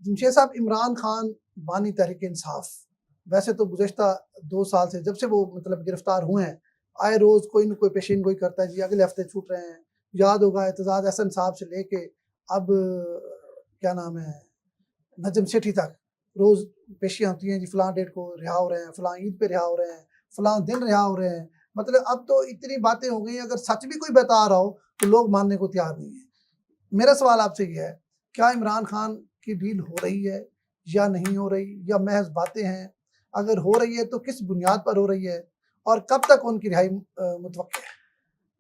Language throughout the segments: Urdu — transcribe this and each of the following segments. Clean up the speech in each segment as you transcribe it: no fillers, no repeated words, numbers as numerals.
جمشید صاحب، عمران خان بانی تحریک انصاف ویسے تو گزشتہ 2 سال سے جب سے وہ مطلب گرفتار ہوئے ہیں آئے روز کوئی نہ کوئی پیشین گوئی کرتا ہے، جی اگلے ہفتے چھوٹ رہے ہیں. یاد ہوگا اعتزاز احسن صاحب سے لے کے اب کیا نام ہے نجم سیٹھی تک روز پیشیاں ہوتی ہیں، جی فلاں ڈیٹ کو رہا ہو رہے ہیں، فلاں عید پہ رہا ہو رہے ہیں، فلاں دن رہا ہو رہے ہیں. مطلب اب تو اتنی باتیں ہو گئی ہیں، اگر سچ بھی کوئی بتا رہا ہو تو لوگ ماننے کو تیار نہیں ہیں. میرا سوال آپ سے یہ ہے، کیا عمران خان کی ڈیل ہو رہی ہے یا نہیں ہو رہی، یا محض باتیں ہیں؟ اگر ہو رہی ہے تو کس بنیاد پر ہو رہی ہے، اور کب تک ان کی رہائی متوقع ہے؟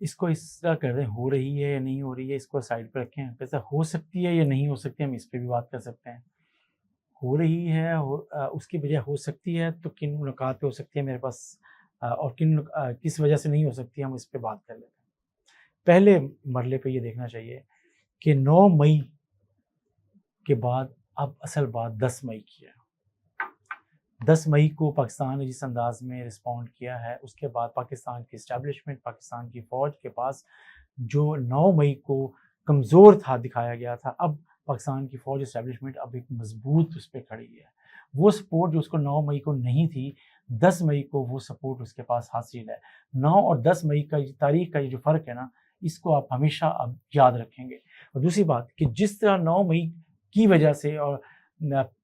اس کو اس طرح کر دیں، ہو رہی ہے یا نہیں ہو رہی ہے، اس کو سائڈ پہ رکھیں. کیسا ہو سکتی ہے یا نہیں ہو سکتی، ہم اس پہ بھی بات کر سکتے ہیں. ہو رہی ہے، اس کی وجہ ہو سکتی ہے تو کن نکات پہ ہو سکتی ہے میرے پاس، اور کس وجہ سے نہیں ہو سکتی، ہم اس پہ بات کر لیتے ہیں. پہلے مرحلے پہ یہ دیکھنا چاہیے کہ 9 مئی کے بعد اب اصل بات 10 مئی کی ہے. 10 مئی کو پاکستان نے جس انداز میں رسپونڈ کیا ہے، اس کے بعد پاکستان کی اسٹیبلشمنٹ، پاکستان کی فوج کے پاس جو 9 مئی کو کمزور تھا دکھایا گیا تھا، اب پاکستان کی فوج اسٹیبلشمنٹ اب ایک مضبوط اس پہ کھڑی ہے. وہ سپورٹ جو اس کو 9 مئی کو نہیں تھی، 10 مئی کو وہ سپورٹ اس کے پاس حاصل ہے. 9 اور 10 مئی کا تاریخ کا یہ جو فرق ہے نا، اس کو آپ ہمیشہ اب یاد رکھیں گے. اور دوسری بات کہ جس طرح 9 مئی کی وجہ سے اور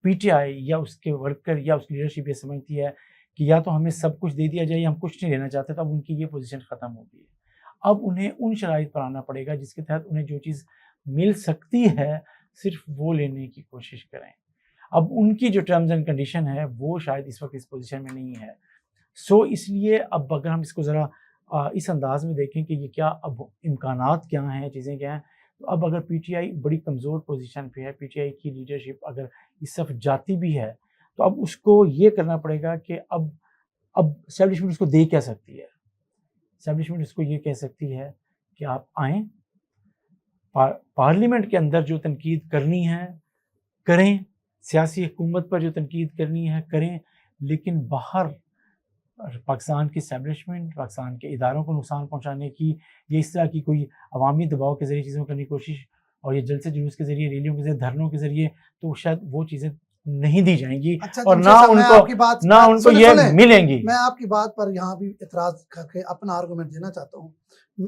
پی ٹی آئی یا اس کے ورکر یا اس کی لیڈرشپ یہ سمجھتی ہے کہ یا تو ہمیں سب کچھ دے دیا جائے یا ہم کچھ نہیں لینا چاہتے، تو اب ان کی یہ پوزیشن ختم ہو گئی ہے. اب انہیں ان شرائط پر آنا پڑے گا جس کے تحت انہیں جو چیز مل سکتی ہے صرف وہ لینے کی کوشش کریں. اب ان کی جو ٹرمز اینڈ کنڈیشن ہے وہ شاید اس وقت اس پوزیشن میں نہیں ہے. سو اس لیے اب اگر ہم اس کو ذرا اس انداز میں دیکھیں کہ یہ کیا اب امکانات کیا ہیں، چیزیں کیا ہیں، تو اب اگر پی ٹی آئی بڑی کمزور پوزیشن پہ ہے، پی ٹی آئی کی لیڈرشپ اگر اس صف جاتی بھی ہے، تو اب اس کو یہ کرنا پڑے گا کہ اب اسٹیبلشمنٹ اس کو دے کیا سکتی ہے. اسٹیبلشمنٹ اس کو یہ کہہ سکتی ہے کہ آپ آئیں، پارلیمنٹ کے اندر جو تنقید کرنی ہے کریں، سیاسی حکومت پر جو تنقید کرنی ہے کریں، لیکن باہر پاکستان کی اسٹیبلشمنٹ، پاکستان کے اداروں کو نقصان پہنچانے کی یا اس طرح کی کوئی عوامی دباؤ کے ذریعے چیزوں کرنے کی کوشش، اور یہ جلسے جلوس کے ذریعے، ریلیوں کے ذریعے، دھرنوں کے ذریعے، تو شاید وہ چیزیں نہیں دی جائیں گی اور نہ ان کو یہ ملیں گی. میں آپ کی بات پر یہاں بھی اعتراض کر کے اپنا آرگومنٹ دینا چاہتا ہوں.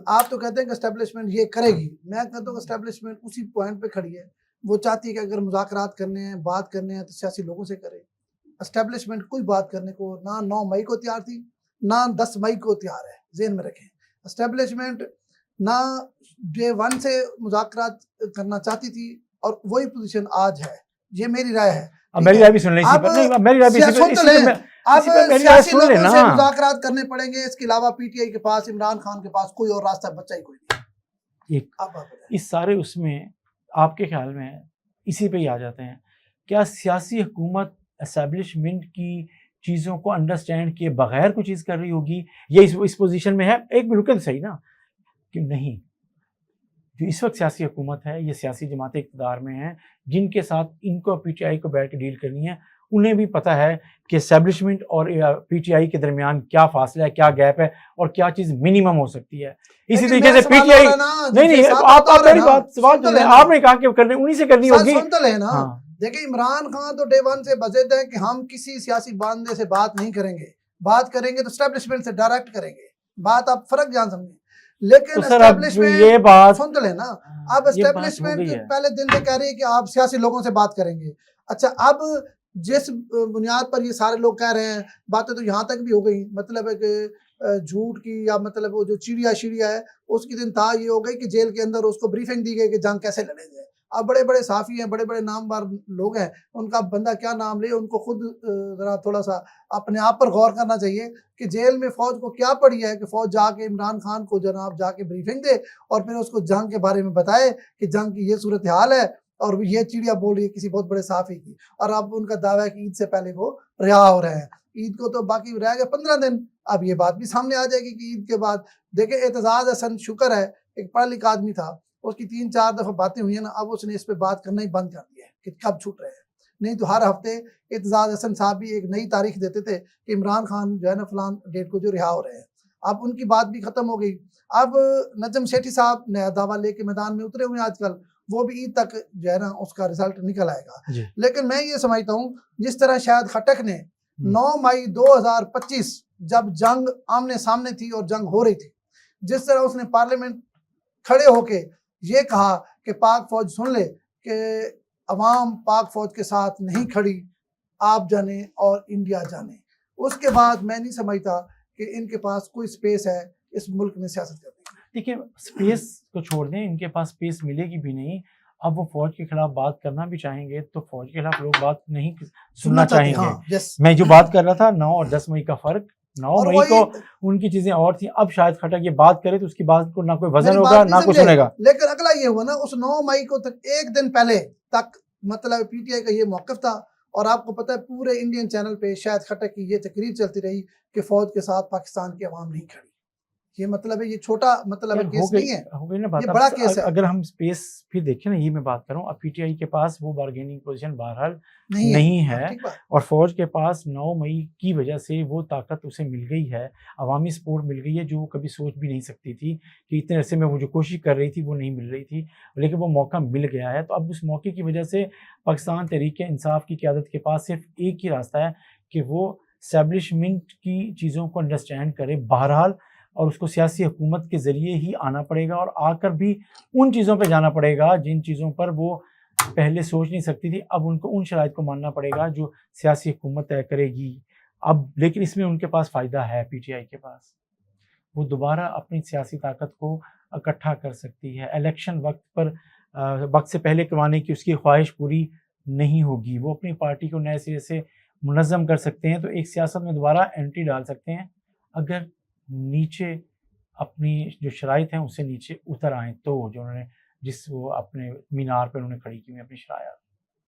آپ تو کہتے ہیں کہ اسٹیبلشمنٹ یہ کرے گی، میں کہتا ہوں کہ اسٹیبلشمنٹ اسی پوائنٹ پہ کھڑی ہے. وہ چاہتی ہے کہ اگر مذاکرات کرنے ہیں، بات کرنے ہیں تو سیاسی لوگوں سے کرے. اسٹیبلشمنٹ کوئی بات کرنے کو نہ 9 مئی کو تیار تھی، نہ 10 مئی کو تیار ہے. ذہن میں رکھیں، اسٹیبلشمنٹ نہ ڈے 1 سے مذاکرات کرنا چاہتی تھی، اور وہی پوزیشن آج ہے. یہ میری رائے ہے. میری رائے بھی سن لیں، اب سیاسی لوگوں سے مذاکرات کرنے پڑیں گے. اس کے علاوہ پی ٹی آئی کے پاس، عمران خان کے پاس کوئی اور راستہ بچا ہی کوئی نہیں. اس سارے اس میں آپ کے خیال میں اسی پہ ہی آ جاتے ہیں، کیا سیاسی حکومت اسٹیبلشمنٹ کی چیزوں کو انڈرسٹینڈ کیے بغیر کوئی چیز کر رہی ہوگی، یہ اس پوزیشن میں ہے؟ ایک بھی رکن صحیح نا، کہ نہیں. جو اس وقت سیاسی حکومت ہے، یہ سیاسی جماعتیں اقتدار میں ہیں جن کے ساتھ ان کو پی ٹی آئی کو بیٹھ کے ڈیل کرنی ہے. انہیں بھی پتہ ہے کہ اسٹیبلشمنٹ اور پی ٹی آئی کے درمیان کیا فاصلہ ہے، کیا گیپ ہے، اور کیا چیز منیمم ہو سکتی ہے. اسی طریقے سے پی ٹی آئی نہیں آپ میری بات سوال تو لیں، آپ نے کہا کہ انہیں سے کرنی ہوگی. سن تو لیں نا. دیکھیں، عمران خان تو ڈے 1 سے بضد ہے کہ ہم کسی سیاسی باندھے سے بات نہیں کریں گے. بات کریں گے تو اسٹیبلشمنٹ سے ڈائریکٹ کریں گے. بات آپ فرق جان سمجھیں. لیکن اسٹیبلشمنٹ یہ بات سن تو لیں نا. اب اسٹیبلشمنٹ پہلے دن سے کہہ رہی ہے کہ آپ سیاسی لوگوں سے بات کریں گے. اچھا، اب جس بنیاد پر یہ سارے لوگ کہہ رہے ہیں، باتیں تو یہاں تک بھی ہو گئی، مطلب ہے کہ جھوٹ کی، یا مطلب وہ جو چیڑیا ہے اس کی دن تھا یہ ہو گئی کہ جیل کے اندر اس کو بریفنگ دی گئی کہ جنگ کیسے لڑیں گے. اب بڑے بڑے صحافی ہیں، بڑے بڑے نامور لوگ ہیں، ان کا بندہ کیا نام لے، ان کو خود ذرا تھوڑا سا اپنے آپ پر غور کرنا چاہیے کہ جیل میں فوج کو کیا پڑی ہے کہ فوج جا کے عمران خان کو جناب جا کے بریفنگ دے اور پھر اس کو جنگ کے بارے میں بتائے کہ جنگ کی یہ صورتحال ہے، اور یہ چڑیا بول رہی ہے کسی بہت بڑے صحافی کی. اور اب ان کا دعویٰ ہے کہ عید سے پہلے وہ رہا ہو رہے ہیں. عید کو تو باقی رہ گئے 15 دن. اب یہ بات بھی سامنے آ جائے گی کہ عید کے بعد. دیکھیں، اعتزاز احسن شکر ہے، ایک پڑھا لکھا آدمی تھا، اس کی 3-4 دفعہ باتیں ہوئی ہیں نا، اب اس نے اس پہ بات کرنا ہی بند کر دیا ہے کہ کب چھوٹ رہے ہیں. نہیں تو ہر ہفتے اعتزاز احسن صاحب بھی ایک نئی تاریخ دیتے تھے کہ عمران خان جو ہے نا فلان ڈیٹ کو جو رہا ہو رہے ہیں. اب ان کی بات بھی ختم ہو گئی. اب نجم سیٹھی صاحب نیا دعویٰ لے کے میدان میں اترے ہوئے ہیں آج کل. وہ بھی عید تک جو ہے نا اس کا رزلٹ نکل آئے گا. جی لیکن میں یہ سمجھتا ہوں جس طرح شاہد خٹک نے 9 مئی 2025 جب جنگ آمنے سامنے تھی اور جنگ ہو رہی تھی، جس طرح اس نے پارلیمنٹ کھڑے ہو کے یہ کہا کہ پاک فوج سن لے کہ عوام پاک فوج کے ساتھ نہیں کھڑی، آپ جانے اور انڈیا جانے، اس کے بعد میں نہیں سمجھتا کہ ان کے پاس کوئی سپیس ہے اس ملک میں سیاست کرنے کی. دیکھیں سپیس کو چھوڑ دیں، ان کے پاس سپیس ملے گی بھی نہیں. اب وہ فوج کے خلاف بات کرنا بھی چاہیں گے تو فوج کے خلاف لوگ بات نہیں سننا چاہیں گے. میں جو بات کر رہا تھا 9 اور 10 مئی کا فرق، 9 مئی کو ان کی چیزیں اور تھیں. اب شاید خٹک یہ بات کرے تو اس کی بات کو نہ کوئی وزن ہوگا نہ کوئی سنے گا. لیکن اگلا یہ ہوا نا اس 9 مئی کو تک ایک دن پہلے تک مطلب پی ٹی آئی کا یہ موقف تھا، اور آپ کو پتہ ہے پورے انڈین چینل پہ شاید خٹک کی یہ تقریر چلتی رہی کہ فوج کے ساتھ پاکستان کی عوام نہیں کھڑی. یہ مطلب ہے یہ چھوٹا مطلب کیس نہیں ہے، ہو گئی نا بات. یہ بڑا کیس ہے. اگر ہم سپیس پھر دیکھیں نا، یہ میں بات کروں، اب پی ٹی آئی کے پاس وہ بارگیننگ پوزیشن بہرحال نہیں ہے، اور فوج کے پاس 9 مئی کی وجہ سے وہ طاقت اسے مل گئی ہے، عوامی سپورٹ مل گئی ہے جو وہ کبھی سوچ بھی نہیں سکتی تھی کہ اتنے عرصے میں وہ جو کوشش کر رہی تھی وہ نہیں مل رہی تھی، لیکن وہ موقع مل گیا ہے. تو اب اس موقع کی وجہ سے پاکستان تحریک انصاف کی قیادت کے پاس صرف ایک ہی راستہ ہے کہ وہ اسٹیبلشمنٹ کی چیزوں کو انڈرسٹینڈ کرے بہرحال، اور اس کو سیاسی حکومت کے ذریعے ہی آنا پڑے گا، اور آ کر بھی ان چیزوں پہ جانا پڑے گا جن چیزوں پر وہ پہلے سوچ نہیں سکتی تھی. اب ان کو ان شرائط کو ماننا پڑے گا جو سیاسی حکومت طے کرے گی. اب لیکن اس میں ان کے پاس فائدہ ہے، پی ٹی آئی کے پاس وہ دوبارہ اپنی سیاسی طاقت کو اکٹھا کر سکتی ہے. الیکشن وقت سے پہلے کروانے کی اس کی خواہش پوری نہیں ہوگی. وہ اپنی پارٹی کو نئے سرے سے منظم کر سکتے ہیں، تو ایک سیاست میں دوبارہ انٹری ڈال سکتے ہیں اگر نیچے اپنی جو شرائط ہیں اس سے نیچے اتر آئیں تو، جو انہوں نے جس وہ اپنے مینار پہ انہوں نے کھڑی کی ہوئی اپنی شرائط.